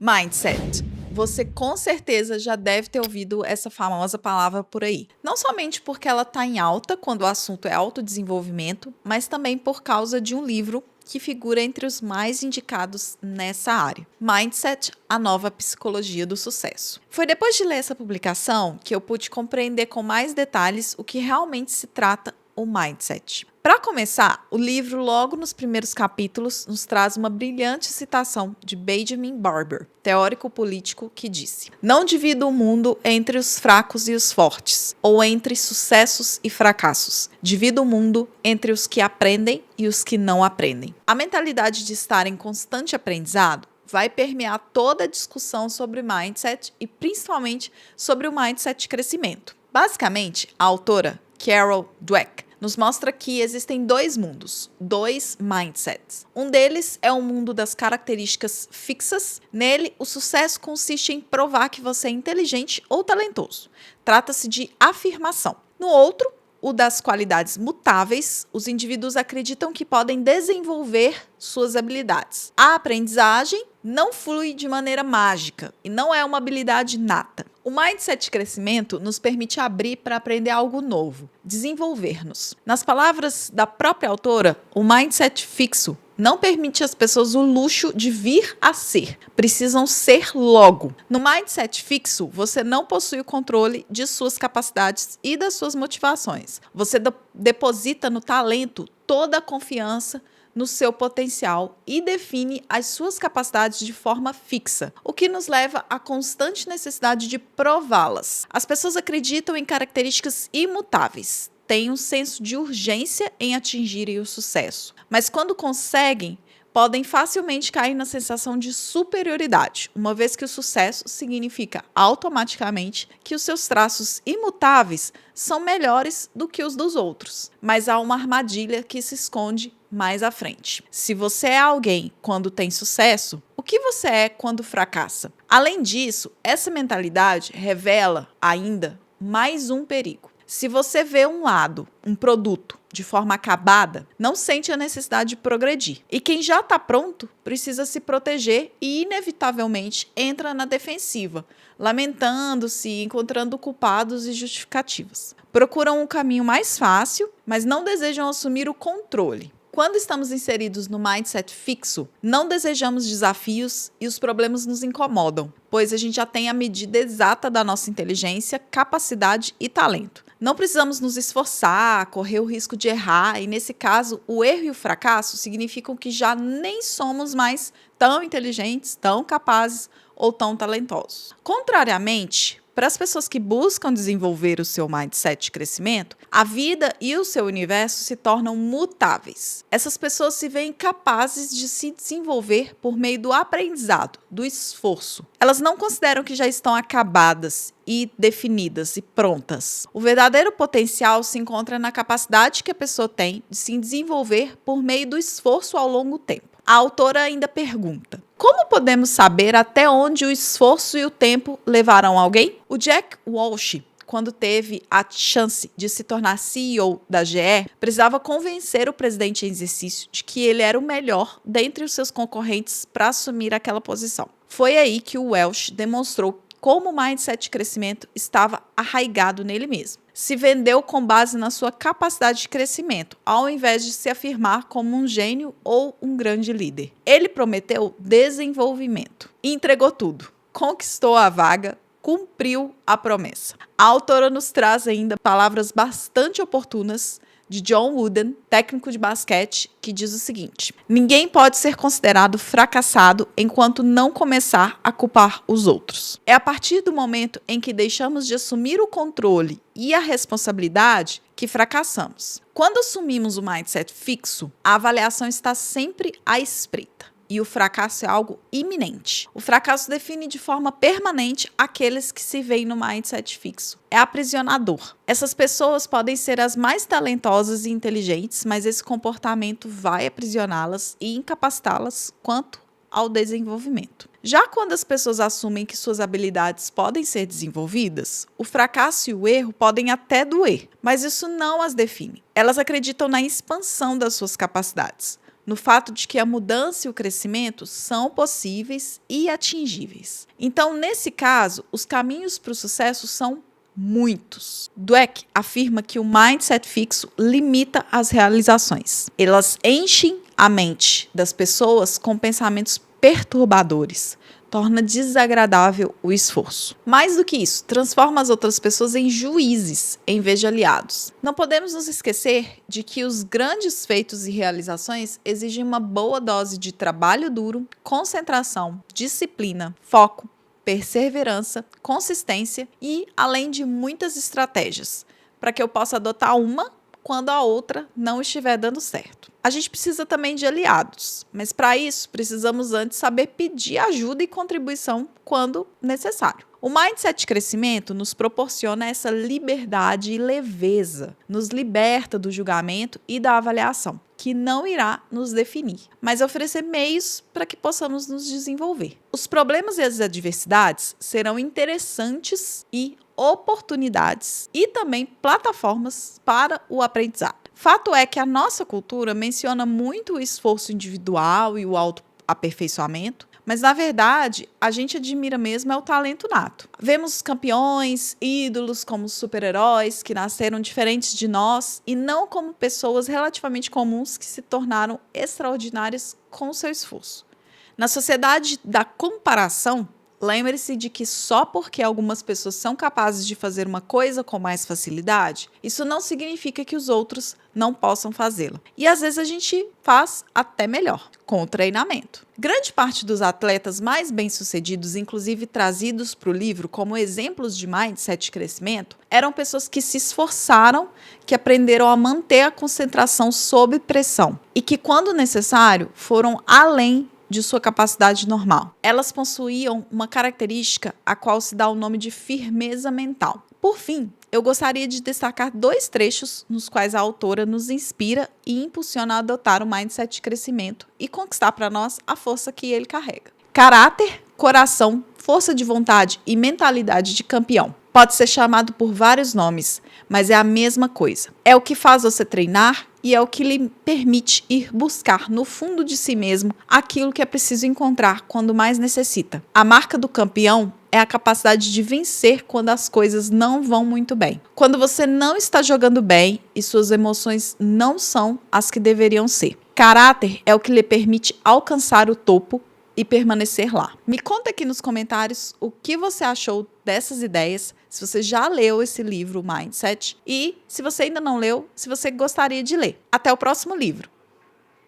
Mindset. Você com certeza já deve ter ouvido essa famosa palavra por aí. Não somente porque ela está em alta quando o assunto é autodesenvolvimento, mas também por causa de um livro que figura entre os mais indicados nessa área. Mindset, a nova psicologia do sucesso. Foi depois de ler essa publicação que eu pude compreender com mais detalhes o que realmente se trata o mindset. Para começar, o livro, logo nos primeiros capítulos, nos traz uma brilhante citação de Benjamin Barber, teórico político, que disse: "Não divida o mundo entre os fracos e os fortes, ou entre sucessos e fracassos. Divida o mundo entre os que aprendem e os que não aprendem." A mentalidade de estar em constante aprendizado vai permear toda a discussão sobre mindset e principalmente sobre o mindset de crescimento. Basicamente, a autora Carol Dweck nos mostra que existem dois mundos, dois mindsets. Um deles é o mundo das características fixas. Nele, o sucesso consiste em provar que você é inteligente ou talentoso. Trata-se de afirmação. No outro, o das qualidades mutáveis, os indivíduos acreditam que podem desenvolver suas habilidades. A aprendizagem não flui de maneira mágica e não é uma habilidade nata. O mindset de crescimento nos permite abrir para aprender algo novo, desenvolver-nos. Nas palavras da própria autora, o mindset fixo não permite às pessoas o luxo de vir a ser. Precisam ser logo. No mindset fixo, você não possui o controle de suas capacidades e das suas motivações. Você deposita no talento toda a confiança no seu potencial e define as suas capacidades de forma fixa, o que nos leva à constante necessidade de prová-las. As pessoas acreditam em características imutáveis, têm um senso de urgência em atingirem o sucesso, mas quando conseguem, podem facilmente cair na sensação de superioridade, uma vez que o sucesso significa automaticamente que os seus traços imutáveis são melhores do que os dos outros. Mas há uma armadilha que se esconde mais à frente. Se você é alguém quando tem sucesso, o que você é quando fracassa? Além disso, essa mentalidade revela ainda mais um perigo. Se você vê um produto de forma acabada, não sente a necessidade de progredir. E quem já está pronto precisa se proteger e, inevitavelmente, entra na defensiva, lamentando-se, encontrando culpados e justificativas. Procuram um caminho mais fácil, mas não desejam assumir o controle. Quando estamos inseridos no mindset fixo, não desejamos desafios e os problemas nos incomodam, pois a gente já tem a medida exata da nossa inteligência, capacidade e talento. Não precisamos nos esforçar, correr o risco de errar, e nesse caso, o erro e o fracasso significam que já nem somos mais tão inteligentes, tão capazes ou tão talentosos. Contrariamente, para as pessoas que buscam desenvolver o seu mindset de crescimento, a vida e o seu universo se tornam mutáveis. Essas pessoas se veem capazes de se desenvolver por meio do aprendizado, do esforço. Elas não consideram que já estão acabadas e definidas e prontas. O verdadeiro potencial se encontra na capacidade que a pessoa tem de se desenvolver por meio do esforço ao longo do tempo. A autora ainda pergunta: como podemos saber até onde o esforço e o tempo levarão alguém? O Jack Welch, quando teve a chance de se tornar CEO da GE, precisava convencer o presidente em exercício de que ele era o melhor dentre os seus concorrentes para assumir aquela posição. Foi aí que o Welch demonstrou como o mindset de crescimento estava arraigado nele mesmo. Se vendeu com base na sua capacidade de crescimento, ao invés de se afirmar como um gênio ou um grande líder. Ele prometeu desenvolvimento e entregou tudo. Conquistou a vaga, cumpriu a promessa. A autora nos traz ainda palavras bastante oportunas de John Wooden, técnico de basquete, que diz o seguinte: ninguém pode ser considerado fracassado enquanto não começar a culpar os outros. É a partir do momento em que deixamos de assumir o controle e a responsabilidade que fracassamos. Quando assumimos o mindset fixo, a avaliação está sempre à espreita. E o fracasso é algo iminente. O fracasso define de forma permanente aqueles que se veem no mindset fixo. É aprisionador. Essas pessoas podem ser as mais talentosas e inteligentes, mas esse comportamento vai aprisioná-las e incapacitá-las quanto ao desenvolvimento. Já quando as pessoas assumem que suas habilidades podem ser desenvolvidas, o fracasso e o erro podem até doer, mas isso não as define. Elas acreditam na expansão das suas capacidades, no fato de que a mudança e o crescimento são possíveis e atingíveis. Então, nesse caso, os caminhos para o sucesso são muitos. Dweck afirma que o mindset fixo limita as realizações. Elas enchem a mente das pessoas com pensamentos perturbadores, torna desagradável o esforço. Mais do que isso, transforma as outras pessoas em juízes em vez de aliados. Não podemos nos esquecer de que os grandes feitos e realizações exigem uma boa dose de trabalho duro, concentração, disciplina, foco, perseverança, consistência e, além de muitas estratégias, para que eu possa adotar uma quando a outra não estiver dando certo. A gente precisa também de aliados, mas para isso precisamos antes saber pedir ajuda e contribuição quando necessário. O mindset de crescimento nos proporciona essa liberdade e leveza, nos liberta do julgamento e da avaliação, que não irá nos definir, mas oferecer meios para que possamos nos desenvolver. Os problemas e as adversidades serão interessantes e oportunidades e também plataformas para o aprendizado. Fato é que a nossa cultura menciona muito o esforço individual e o autoaperfeiçoamento, mas na verdade a gente admira mesmo é o talento nato. Vemos campeões, ídolos como super-heróis que nasceram diferentes de nós e não como pessoas relativamente comuns que se tornaram extraordinárias com o seu esforço. Na sociedade da comparação, lembre-se de que só porque algumas pessoas são capazes de fazer uma coisa com mais facilidade, isso não significa que os outros não possam fazê-la. E às vezes a gente faz até melhor, com o treinamento. Grande parte dos atletas mais bem-sucedidos, inclusive trazidos para o livro como exemplos de mindset de crescimento, eram pessoas que se esforçaram, que aprenderam a manter a concentração sob pressão e que, quando necessário, foram além de sua capacidade normal. Elas possuíam uma característica a qual se dá o nome de firmeza mental. Por fim, eu gostaria de destacar 2 trechos nos quais a autora nos inspira e impulsiona a adotar o mindset de crescimento e conquistar para nós a força que ele carrega. Caráter, coração, força de vontade e mentalidade de campeão. Pode ser chamado por vários nomes, mas é a mesma coisa. É o que faz você treinar e é o que lhe permite ir buscar no fundo de si mesmo aquilo que é preciso encontrar quando mais necessita. A marca do campeão é a capacidade de vencer quando as coisas não vão muito bem. Quando você não está jogando bem e suas emoções não são as que deveriam ser. Caráter é o que lhe permite alcançar o topo e permanecer lá. Me conta aqui nos comentários o que você achou dessas ideias, se você já leu esse livro Mindset e, se você ainda não leu, se você gostaria de ler. Até o próximo livro!